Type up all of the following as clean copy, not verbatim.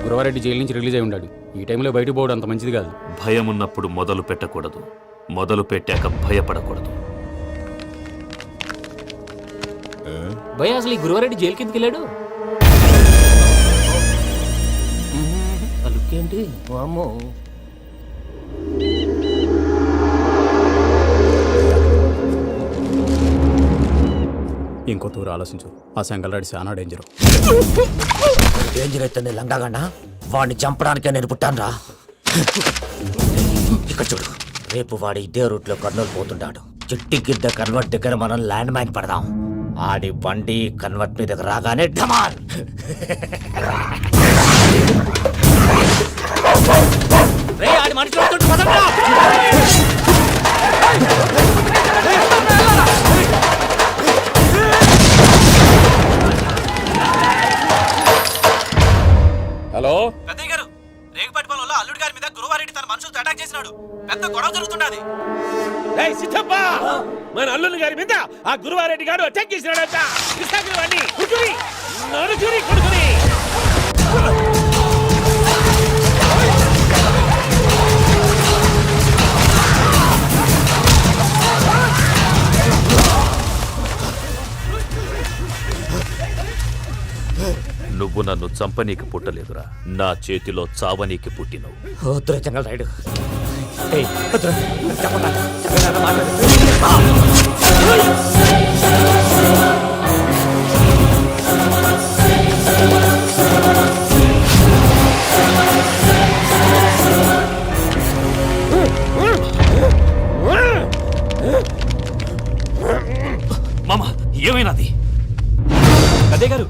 Gurava Reddy jail నుంచి release అయి ఉన్నాడు. ఈ టైంలో బయటకు పోవడం అంత మంచిది కాదు. భయం ఉన్నప్పుడు మొదలు పెట్టకూడదు, మొదలు పెట్టాక భయపడకూడదు. భయ అసలు ఈ గురువారెడ్డి జైలు కిందకి వెళ్ళాడు. అలుకేంటి అమ్మో. ఇంకో తూరు ఆలోచించు. ఆ సంగల్రాడి చాలా డేంజర్. డేంజర్ అయితే లంగాగన్నా వాడిని చంపడానికే నేను పుట్టాను రా. ఇక్కడ చూడు, రేపు వాడు ఇదే రూట్ లో కర్నూలు పోతుంటాడు. చిట్టి గిద్ద కన్వర్ట్ దగ్గర మనం ల్యాండ్ మైన్ పడదాం. ఆడి బండి కన్వర్ట్ మీద రాగానే ఢమాల్. ఆడి మనిషి వస్తుంటే పదండ్రా. హలో పెద్దయ్య గారు, రేగుపాటి పొలంలో అల్లుడి గారి మీద గురువారెడ్డి తన మనుషులతో అటాక్ చేసినాడు. పెద్ద గొడవ జరుగుతున్నది. సిద్ధప్ప, మన అల్లుని గారి మీద ఆ గురువారెడ్డి గారు అటాక్ చేసినాడట. కృష్ణాగిరి కుడుకుని నరుచుని కొడుకుని. నువ్వు నన్ను చంపనీకి పుట్టలేదురా, నా చేతిలో చావనీకి పుట్టినవు. వద్దురా జంగల్ రైడ్. మామ, ఏమైనాది? పెద్దయ్య గారు,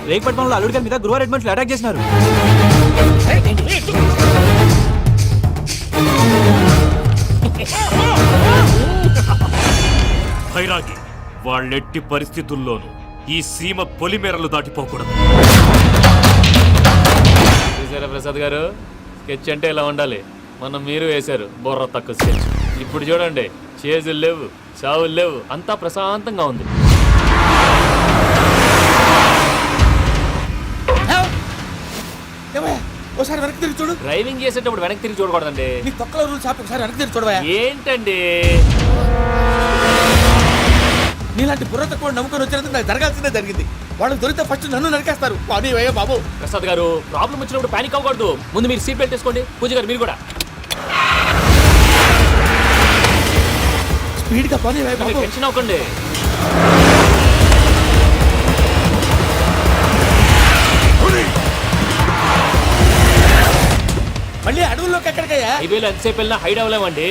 రేగుపాటి పొలంలో అల్లుడి గారి మీద గురువారెడ్డి మనుషులు అటాక్ చేసినారు. భైరాగి, వాళ్ళెట్టి పరిస్థితుల్లోనూ ఈ సీమ పొలిమేరలు దాటిపోకూడదు. చూసారా ప్రసాద్ గారు, స్కెచ్ అంటే ఇలా ఉండాలి. మనం మీరు వేశారు బొర్ర తక్కువ స్కెచ్. ఇప్పుడు చూడండి, చేజులు లేవు, చావులు లేవు, అంతా ప్రశాంతంగా ఉంది. ఒకసారి వెనక్కి తిరిగి చూడు. డ్రైవింగ్ చేసేటప్పుడు వెనక్కి తిరిగి చూడకూడదండి. నీ తొక్కలో రూల్స్ ఆపి ఒకసారి వెనక్కి తిరిగి చూడవా. ఏంటండి నీలాంటి బుర్ర తక్కువ నమ్ముకొని వచ్చినందుకు నాకు జరగాల్సిందే జరిగింది. వాళ్ళు దొరికితే ఫస్ట్ నన్ను నరికేస్తారు. పానీ వయ్యా బాబు. ప్రసాద్ గారు, ప్రాబ్లం వచ్చినప్పుడు పానిక్ అవ్వకూడదు. ముందు మీరు సీట్ బెల్ట్ వేసుకోండి. పూజ గారు మీరు కూడా స్పీడ్గా పానీ వయ్యా బాబు. టెన్షన్ అవ్వకండి. మళ్ళీ అడవుల్లోకి ఎక్కడికయ్యా? హైవేలో ఎంతసేపు వెళ్ళినా హైడ్ అవ్వలేమండి.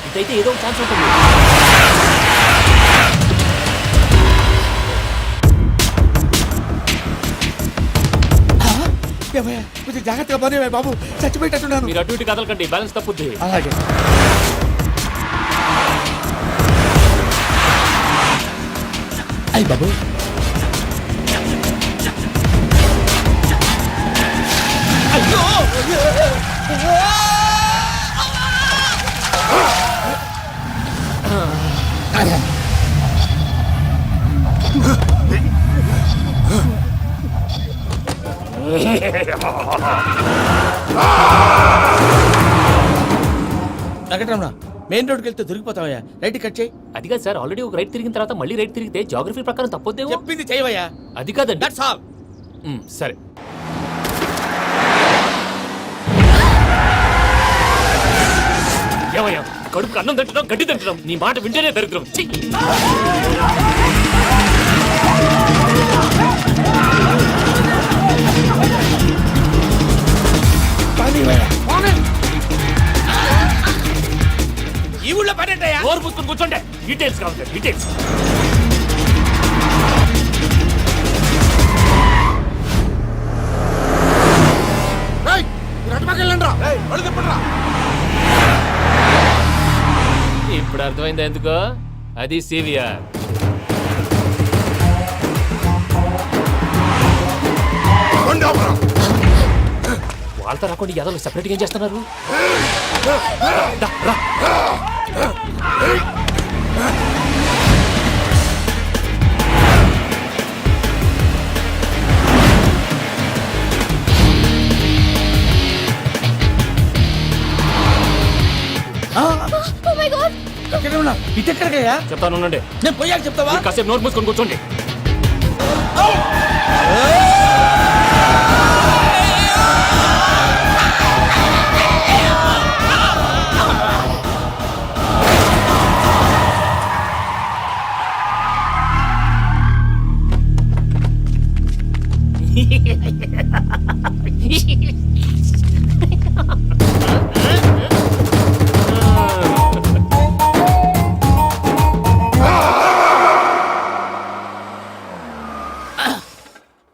ఇదైతే ఏదో ఒక ఛాన్స్ ఉంటుంది. కొంచెం జాగ్రత్తగా పానీ వయ్యా బాబు, చచ్చిపోయేటట్టున్నాను. మీరు అటు ఇటు కదలకండి, బ్యాలెన్స్ తప్పుద్ది. అలాగే. అయ్యి బాబు, అయ్యో! వెంకటరమణ, మెయిన్ రోడ్కి వెళ్తే దొరికిపోతావయ్యా. రైట్ కట్ చేయి. అది కాదు సార్, ఆల్రెడీ ఒక రైట్ తిరిగిన తర్వాత మళ్ళీ రైట్ తిరిగితే జాగ్రఫీ ప్రకారం తప్పొద్దేమో. చెప్పింది చేయవయ్యా. అది కాదండి. That's all. సరే. ఏమయ్యా, కడుపుకు అన్నం తింటున్నాం, గడ్డి తింటున్నాం. నీ మాట వింటేనే దరిద్రం. ఈ ఊళ్ళో పడేటయ్యా. నోరు పుస్తకం కూర్చోండి. డీటెయిల్స్ కావాలి, డీటెయిల్స్. ఇప్పుడు అర్థమైంది ఎందుకో. అది సివిఆర్. వాళ్ళతో రాకుండా యాదవ్ సెపరేట్గా ఏం చేస్తున్నారు? ఎక్కడ ఉన్నా ఇటు ఎక్కడికయ్యా చెప్తాను ఉండండి. నేను పోయాక చెప్తావా మీరు కాసేపు నోట్ మూసుకొని కూర్చోండి.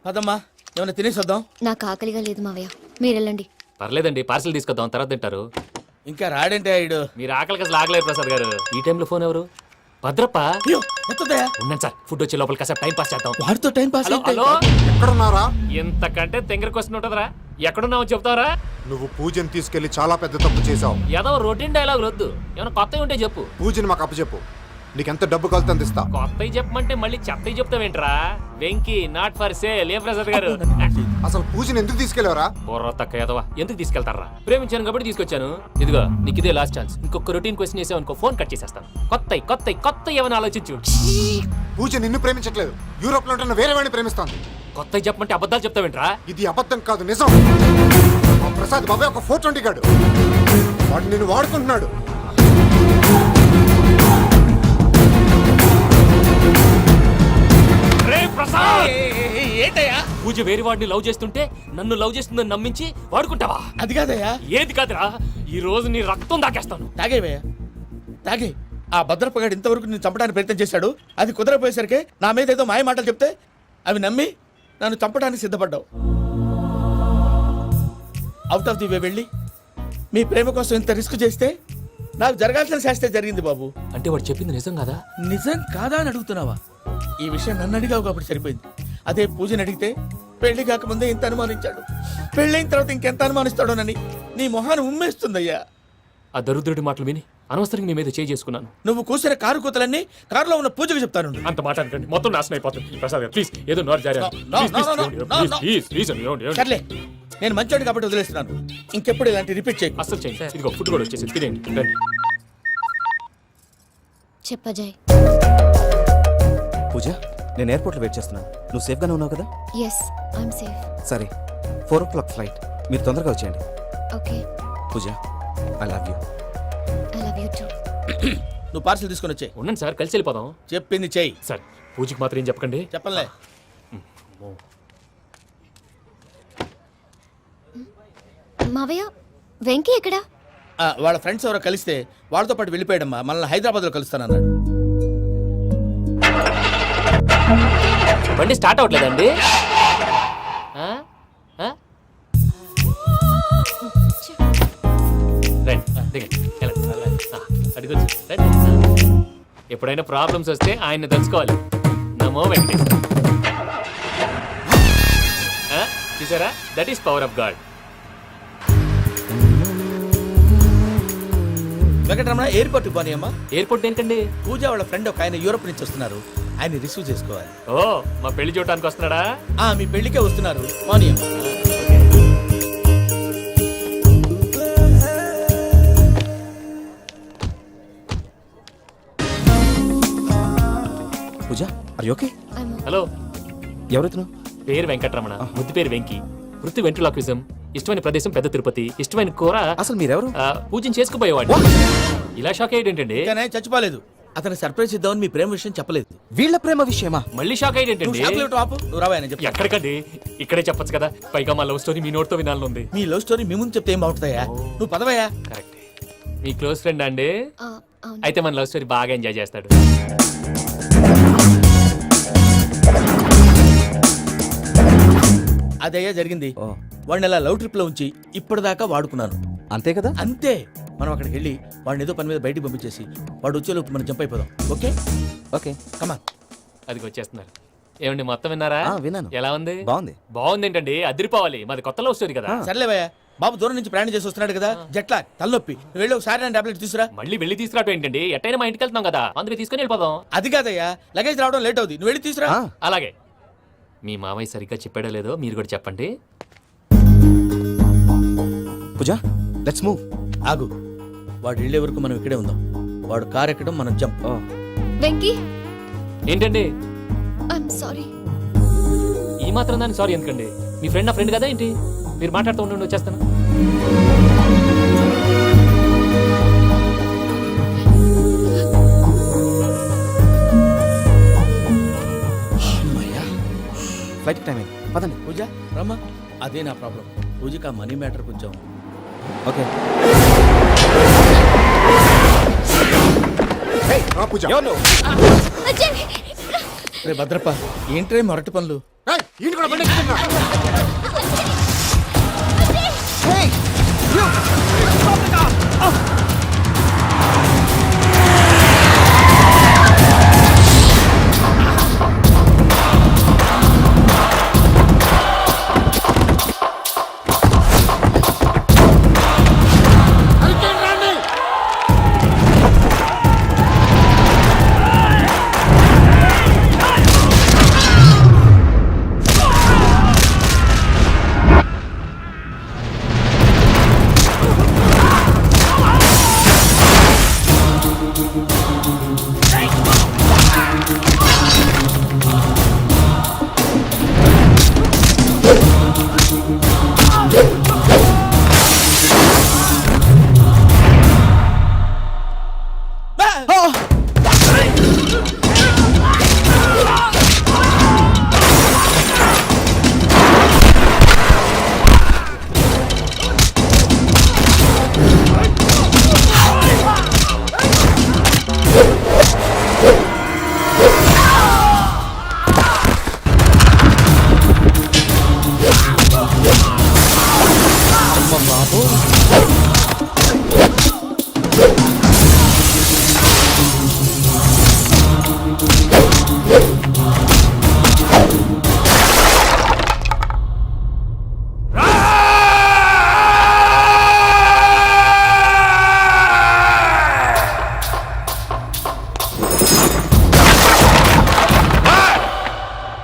అదమ్మా ఏమైనా తినేసి వద్దాం. నాకు ఆకలిగా లేదు మావయ్య, మీరు వెళ్ళండి. పర్లేదండి, పార్సిల్ తీసుకొద్దాం, తర్వాత తింటారు. ఇంకా రాడంటే ఆయుడు. మీరు ఆకలికి అసలు ఆగలేదు ప్రసాద్ గారు. ఈ టైంలో ఫోన్ ఎవరు? భద్రప్ప. అయ్యో ఎత్తదయ్యా. ఉన్నాను సార్, ఫుడ్ వచ్చే లోపల కాసేపు టైం పాస్ చేద్దాం. వాడితో టైం పాస్ హలో హలో, ఎక్కడున్నారా? ఎంతకంటే తెంగర క్వశ్చన్ ఉంటుందిరా. ఎక్కడున్నావు చెప్తావరా? నువ్వు పూజని తీసుకెళ్లి చాలా పెద్ద తప్పు చేశావు. ఏదో రొటీన్ డైలాగ్ వద్దు, ఏమైనా కొత్తవి ఉంటే చెప్పు. పూజని మాకు అప్పచెప్పు, నీకెంత డబ్బు కలితే అందిస్తా. కొత్తవి చెప్పమంటే మళ్ళీ చెత్తవి చెప్తావేంట్రా? Venky not for sale. ఏ ప్రసాద్ గారు? అసలు పూజని ఎందుకు తీసుకెళ్లేవరా? బుర్ర తక్క ఏదవా, ఎందుకు తీసుకెళ్తారా? ప్రేమించాను కాబట్టి తీసుకొచ్చాను. ఇదిగో నీకు ఇదే లాస్ట్ ఛాన్స్. ఇంకొక రొటీన్ క్వశ్చన్ చేసావు అనుకో, ఫోన్ కట్ చేసేస్తాను. కొత్త ఏమైనా ఆలోచించు. పూజ నిన్ను ప్రేమించట్లేదు, యూరోప్ లో ఉంటున్న వేరే వాడిని ప్రేమిస్తాంది. కొత్తవి చెప్పమంటే అబద్ధాలు చెప్తావేంట్రా? ఇది అబద్ధం కాదు, నిజం. మా ప్రసాద్ బాబాయ్ ఒక 420 గాడు, వాడు నిన్ను వాడుకుంటున్నాడు. రే ప్రసాద్, ఏంటయ్యా? పూజ వేరే వాడిని లవ్ చేస్తుంటే నన్ను లవ్ చేస్తుందని నమ్మించి వాడుకుంటావా? అది కాదయ్యా. ఏది కాదురా, ఈ రోజు నీ రక్తం దాకేస్తాను. తాగేవయ్యా తాగే. ఆ భద్రపగాడు ఇంతవరకు నేను చంపడానికి ప్రయత్నం చేశాడు. అది కుదరపోయేసరికి నా మీద ఏదో మాయ మాటలు చెప్తే అవి నమ్మి నన్ను చంపడానికి సిద్ధపడ్డావు. అవుట్ ఆఫ్ ది వే వెళ్ళి మీ ప్రేమ కోసం ఇంత రిస్క్ చేస్తే నాకు జరగాల్సిన శాస్త్రే జరిగింది బాబు. అంటే వాడు చెప్పింది నిజం కదా? నిజం కాదా అని అడుగుతున్నావా? ఈ విషయం నన్ను అడిగావు కాబట్టి సరిపోయింది. అదే పూజని అడిగితే పెళ్లి కాకముందే ఇంత అనుమానించాడు, పెళ్ళైన తర్వాత ఇంకెంత అనుమానిస్తాడోనని నీ మొహాన్ని ఉమ్మేస్తుందయ్యా. ఆ దరిద్రుడి మాటలు విని అనవసరంగా నీ మీద చేసుకున్నాను. నువ్వు కూసిన కారు కూతలన్నీ కారులో ఉన్న పూజకు చెప్తాను. అంత మాట అనకండి, మొత్తం నాశనం అయిపోతుంది. ప్రసాద్ గారు ప్లీజ్, ఏదో నోరు జారీ. సర్లే, నేను మంచోడు కాబట్టి వదిలేస్తున్నాను. ఇంకెప్పుడు ఇలాంటి రిపీట్ చేయకు. అసలు చేయండి. ఇదిగో ఫుడ్ కూడా వచ్చేసి తినేయండి. రండి. చెప్పజాయ్. పూజ, నేను ఎయిర్పోర్ట్లో వెయిట్ చేస్తున్నాను. నువ్వు సేఫ్గానే ఉన్నావు కదా? Yes, I'm safe. సరే, 4 o'clock ఫ్లైట్. మీరు తొందరగా వచ్చేయండి. Okay. Pooja, I love you. I love you too. నువ్వు పార్సల్ తీసుకొని వచ్చే. ఉండండి సార్, కలిసి వెళ్ళిపోదాం. చెప్పింది చెయ్యి. సార్, పూజకి మాత్రం ఏం చెప్పకండి. చెప్పలే. మావయ్య, వెంకీ ఎక్కడా? వాళ్ళ ఫ్రెండ్స్ ఎవరో కలిస్తే వాళ్ళతో పాటు వెళ్ళిపోయాడమ్మా. మనల్ని హైదరాబాద్లో కలుస్తానన్నాడు. బండి స్టార్ట్ అవ్వట్లేదండి. ఎప్పుడైనా ప్రాబ్లమ్స్ వస్తే ఆయన్ని తెలుసుకోవాలి. నమో వెంకటేశ్వర. చూసారా, that is power of God. Venkataramana, airport పోనీ అమ్మా. ఎయిర్పోర్ట్ ఏంటండి? పూజ వాళ్ళ ఫ్రెండ్ ఒక ఆయన యూరోప్ నుంచి వస్తున్నారు, ఆయన రిసీవ్ చేసుకోవాలి. ఓ, మా పెళ్లి చూడటానికి వస్తున్నాడా? మీ పెళ్లికే వస్తున్నారు. పోనీ అమ్మా. పూజ, ఆర్ యు ఓకే? హలో, ఎవరైతును? పేరు వెంకటరమణ, ముద్దు పేరు వెంకీ, వృత్తి వెంట్రులాక్విజం, ఇష్టమైన ప్రదేశం పెద్ద తిరుపతి, ఇష్టమైన కూర. అసలు మీరెవరు? పూజను చేసుకుపోయేవాడు. ఇలా షాక్ అయ్యేటండి. కానీ చచ్చిపోలేదు. అతను సర్ప్రైజ్ ఇద్దామని మీ ప్రేమ విషయం చెప్పలేదు. వీళ్ళ ప్రేమ విషయమా? మళ్ళీ షాక్ అయ్యేటండి. నువ్వు రావాయని చెప్పి. ఎక్కడికండి, ఇక్కడే చెప్పొచ్చు కదా. పైగా మా లవ్ స్టోరీ మీ నోట్తో వినాలనుంది. మీ లవ్ స్టోరీ మీ ముందు చెప్తే ఏం బాగుంటుందయ్యా? నువ్వు పదవయ్యా. కరెక్ట్. మీ క్లోజ్ ఫ్రెండ్ అండి? అవును. అయితే మన లవ్ స్టోరీ బాగా ఎంజాయ్ చేస్తాడు. అదయ్యా జరిగింది. వాడిని అలా లవ్ ట్రిప్ లో ఉంచి ఇప్పటిదాకా వాడుకున్నాను. అంతే కదా? అంతే. మనం అక్కడికి వెళ్ళి వాడిని ఏదో పని మీద బయటికి పంపించేసి వాడు వచ్చేలోపు మనం జంప్ అయిపోదాం. ఓకే ఓకే, కమాన్. అది వచ్చేస్తున్నారు. ఏమండి, మొత్తం విన్నారా? విన్నాను. ఎలా ఉంది? బాగుంది. బాగుంది ఏంటండి, అదిరిపోవాలి. మాది కొత్త లవ్ స్టోరీ కదా. సర్లేవయ్యా, బాబు దూరం నుంచి ప్రయాణం చేసి వస్తున్నాడు కదా, జట్లా తలనొప్పి. నువ్వు వెళ్ళి ఒకసారి నా టాబ్లెట్ తీసుకురా. మళ్ళీ వెళ్ళి తీసుకురావటం ఏంటండి? ఎట్టైనా మా ఇంటికి వెళ్తున్నాం కదా, అందుకే తీసుకొని వెళ్ళిపోదాం. అది కాదయ్యా, లగేజ్ రావడం లేట్ అవుతుంది. నువ్వు వెళ్ళి తీసుకురా. అలాగే. మీ మామయ్య సరిగ్గా చెప్పాడో లేదో మీరు కూడా చెప్పండి. పూజ, లెట్స్ మూవ్. ఆగు, వాడు వెళ్ళే వరకు మనం ఇక్కడే ఉందాం. వాడు కారు ఎక్కడం మనం జంప్. వెంకీ ఏంటండి ఐఎమ్ సారీ. ఈ మాత్రం దానికి సారీ ఎందుకండి? మీ ఫ్రెండ్ నా ఫ్రెండ్ కదా ఏంటి? మీరు మాట్లాడుతూ ఉండండి, వచ్చేస్తాను. అమ్మయ్యా. ఫ్లైట్ టైం అయింది, పదండి. పూజ రమ్మా. అదే నా ప్రాబ్లం. పూజకి ఆ మనీ మ్యాటర్ కొంచెం. ఓకే. ఏయ్, రా పూజ. అజయ్ రే భద్రప్ప, ఏంట్రే మొరటి పనులు? ఏయ్, ఈయన కూడా బండి ఎక్కుతున్నా. అరికేయండి, రండి.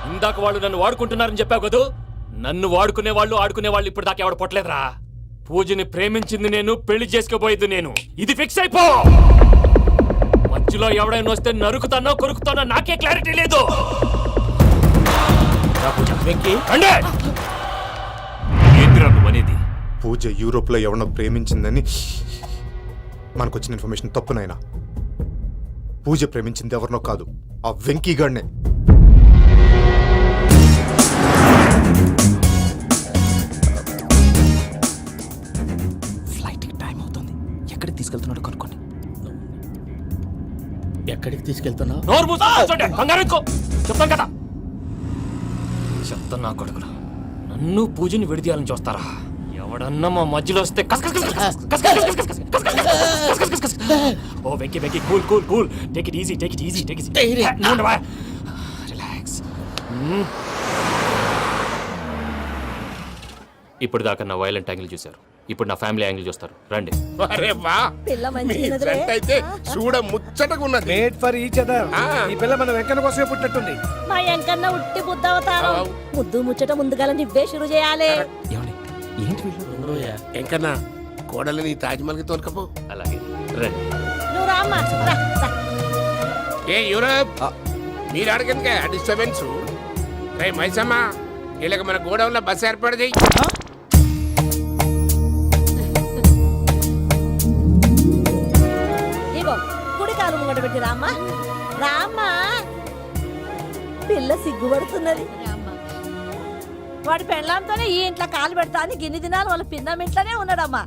ఇందాక వాళ్ళు నన్ను వాడుకుంటున్నారని చెప్పావు కదూ. నన్ను వాడుకునే వాళ్ళు ఇప్పుడు దాకా ఎవడు పొట్టలేదురా. పూజని ప్రేమించింది నేను, పెళ్లి చేసుకోబోయేది నేను. ఇది ఫిక్స్ అయిపో. మధ్యలో ఎవడైనా వస్తే నరుకుతానో కొరుకుతానో నాకే క్లారిటీ లేదు. వెంకీ అంటే ఏంటిరా నువ్వు అనేది? పూజ యూరోప్ లో ఎవరినో ప్రేమించిందని మనకొచ్చిన ఇన్ఫర్మేషన్ తప్పునైనా. పూజ ప్రేమించింది ఎవరినో కాదు, ఆ వెంకీ గాడినే. ఫ్లైట్ టైం అవుతుంది, ఎక్కడికి తీసుకెళ్తున్నాడో కనుక్కోండి. ఎక్కడికి తీసుకెళ్తున్నావు? నోరు మూసుకొని కూర్చోండి. కంగారు ఎక్కు. చెప్తాను కదా. చెప్తాను నా కొడుకులు. నన్ను పూజని విడిదీయాలని చూస్తారా? ఎవడన్నా మా మధ్యలో వస్తే ఓ Venky Venky, cool cool cool. Take it easy, take it easy, take it easy. Relax. ఇప్పుడు దాకా నా వైలెంట్ యాంగిల్ చూశారు, ఇప్పుడు నా ఫ్యామిలీ యాంగిల్ చూస్తారు. రండి. అరే వా, మీ జంట అయితే చూడ ముచ్చటగా ఉన్నది. Made for each other. ఈ పిల్ల మన వెంకన్న కోసమే పుట్టినట్టుంది. మా ఎంకన్నా ఉట్టి బుద్ధవతారం. ముద్దు ముచ్చట ముందుగా నువ్వే షురు చేయాలి. ఏమండి, ఏంటి వీళ్ళు? వెంకన్న కోడలిని తాజ్మహల్ కి తోలుకపో. అలాగే రండి. నువ్వు రామ్మా, రా, రా. ఏ యూరప్, మీరు అడిగిందిగా డిస్టర్బెన్స్. రే మైసమ్మ, వీళ్ళకి మన గోడౌన్ లో బస్ ఏర్పాటు చేయి. ఇగో కుడి కాలు ముంగట పెట్టి రామ్మా, రామ్మా. పిల్ల సిగ్గుపడుతున్నది. వాడి పెళ్ళాంతోనే ఈ ఇంట్లో కాలు పెడతా అని గిన్ని దినాలు వాళ్ళ పిన్నం ఇంట్లోనే ఉన్నాడమ్మా.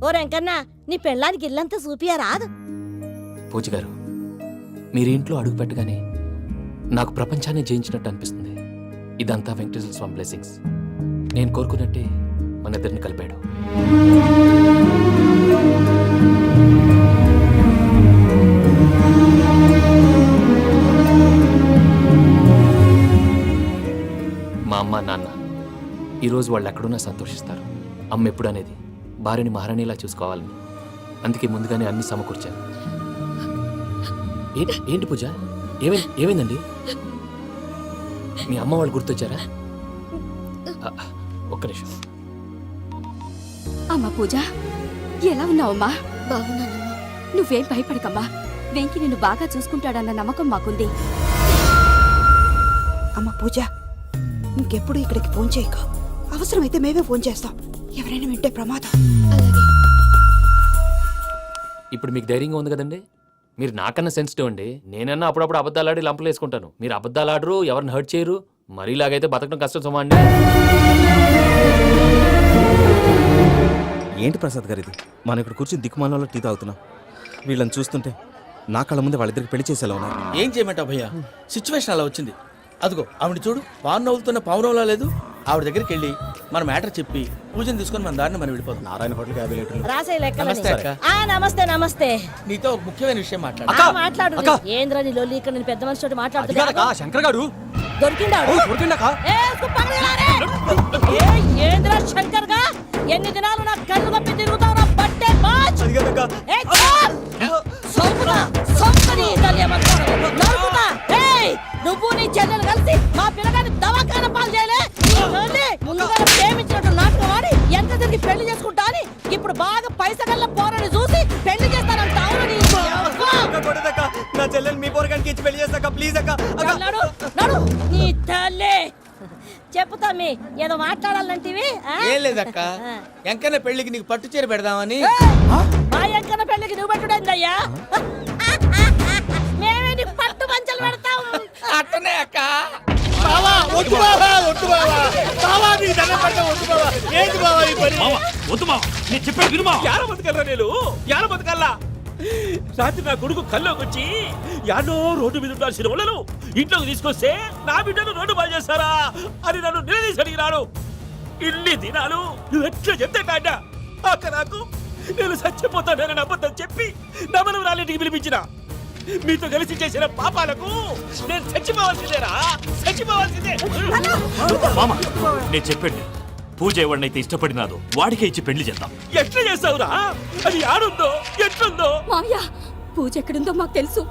ఓ వెంకన్న, నీ పెళ్ళానికి ఇల్లంతా చూపియా రాదు? పూజ గారు, మీరు ఇంట్లో అడుగు పెట్టగానే నాకు ప్రపంచాన్ని జయించినట్టు అనిపిస్తుంది. ఇదంతా వెంకటేశ్వర స్వామి బ్లెస్సింగ్స్. నేను కోరుకున్నట్టే మన ఇద్దరిని కలిపాడు. మా అమ్మ నాన్న ఈరోజు వాళ్ళు ఎక్కడున్నా సంతోషిస్తారు. అమ్మ ఎప్పుడు అనేది భార్యని మహారాణిలా చూసుకోవాలని. అందుకే ముందుగానే అన్ని సమకూర్చాను. ఏంటి పూజ, ఏమైందండి? మీ అమ్మ వాళ్ళు గుర్తొచ్చారా? ఒక్క నిమిషం. అమ్మ పూజ, ఎలా ఉన్నావమ్మా? బాగున్నానమ్మా. నువ్వేం భయపడకమ్మా. వెంకి నిన్ను బాగా చూసుకుంటాడన్న నమ్మకం మాకుంది. అమ్మ పూజ, ఇంకెప్పుడు ఇక్కడికి ఫోన్ చేయక. అవసరమైతే మేమే ఫోన్ చేస్తాం. ఎవరైనా వింటే ప్రమాదం. అలాగే. ఇప్పుడు మీకు ధైర్యంగా ఉంది కదండి. మీరు నాకన్నా సెన్సిటివ్ అండి. నేనన్నా అప్పుడప్పుడు అబద్ధాలు ఆడి లంపలు వేసుకుంటాను. మీరు అబద్ధాలు ఆడరు, ఎవరిని హర్ట్ చేయరు. మరి ఇలాగైతే బతకడం కష్టం సుమా అండి. ఏంటి ప్రసాద్ గారు ఇది? మనం ఇక్కడ కూర్చొని దిక్కుమాలలో టీ తాగుతున్నాం. వీళ్ళని చూస్తుంటే నా కళ్ళ ముందే వాళ్ళిద్దరికి పెళ్లి చేసేలా ఉన్నారు. ఏం చేయమంటావు భయ్యా, సిచ్యువేషన్ అలా వచ్చింది. అదిగో ఆవిడ చూడు, పావు నవ్వుతున్న పావునవ్వులా లేదు. ఆవిడ దగ్గరికి వెళ్ళి మన మ్యాటర్ చెప్పి పూజను తీసుకొని మన దారిని మనం వెళ్ళిపోతాం. నారాయణ హోటల్కి 50 లీటర్లు. రాసే నమస్తే అక్క. నమస్తే నమస్తే. నీతో ఒక ముఖ్యమైన విషయం మాట్లాడు. మాట్లాడు. ఏంద్రా నీ లొల్లి? ఇక్కడ నేను పెద్ద మనిషి మాట్లాడుతున్నా. శంకర్ గారు దొరికిందాడు. ఏంద్రా శంకర్ గా? ఎన్ని దినాలు నా కళ్ళు కప్పి తిరుగుతావు నా బట్టే బాచ్. నువ్వు నీ చెల్లెలు కలిసి మా పిల్లగాని దవాఖాన పాలు చేయలే. ముందుగా ప్రేమించినట్టు నాటకం ఆడి ఎంత తిరిగి పెళ్లి చేసుకుంటా అని ఇప్పుడు బాగా పైసగల్ల పోరని చూసి పెళ్లి చేస్తానంట. నా చెల్లెలు మీ పోరగానికి ఇచ్చి పెళ్లి చేస్తాక ప్లీజ్ అక్క. నడు నీ తల్లి. చెప్పుతా మీ ఏదో మాట్లాడాలంటివి. ఏం లేదక్క, ఎంకన్న పెళ్లికి నీకు పట్టు చీర పెడదామని. మా ఎంకన్న పెళ్లికి నువ్వు పెట్టుడైందయ్యా? మేమే నీకు పట్టు పంచలు పెడతాం. అట్టనే అక్క. బావా వద్దు బావా, వద్దు బావా. బావా నీ దండం పెడతా, వద్దు బావా. ఏంటి బావా ఈ పని? వద్దు మావా, నేను చెప్పేది విను మావా. యాడ బతకల్లా నేను? యాడ బతకల్లా? రాత్రి నా కొడుకు కల్లోకి వచ్చి యాడో రోడ్డు మీద ఉండాల్సిన వాళ్ళను ఇంట్లోకి తీసుకొస్తే నా బిడ్డను రోడ్డు బాగా చేస్తారా అని నన్ను నిలదీసి అడిగినాడు. ఇన్ని దినాలు నువ్వు ఎట్లా చెప్తే కాడ అక్క నాకు నేను చచ్చిపోతానని అబద్ధం చెప్పి నా మనవరాలింటికి పిలిపించిన. మీతో కలిసి చేసిన పాపాలకు నేను చచ్చిపోవాల్సిందేరా, చచ్చిపోవాల్సిందే. మామ నేను చెప్పండి, పూజ ఎవరినైతే ఇష్టపడినాదో వాడికే ఇచ్చి పెళ్లి చేద్దాం. ఎట్లా చేస్తావురా? అది ఆడుందో ఎట్లుందో? మావయ్య, పూజ ఎక్కడుందో మాకు తెలుసు.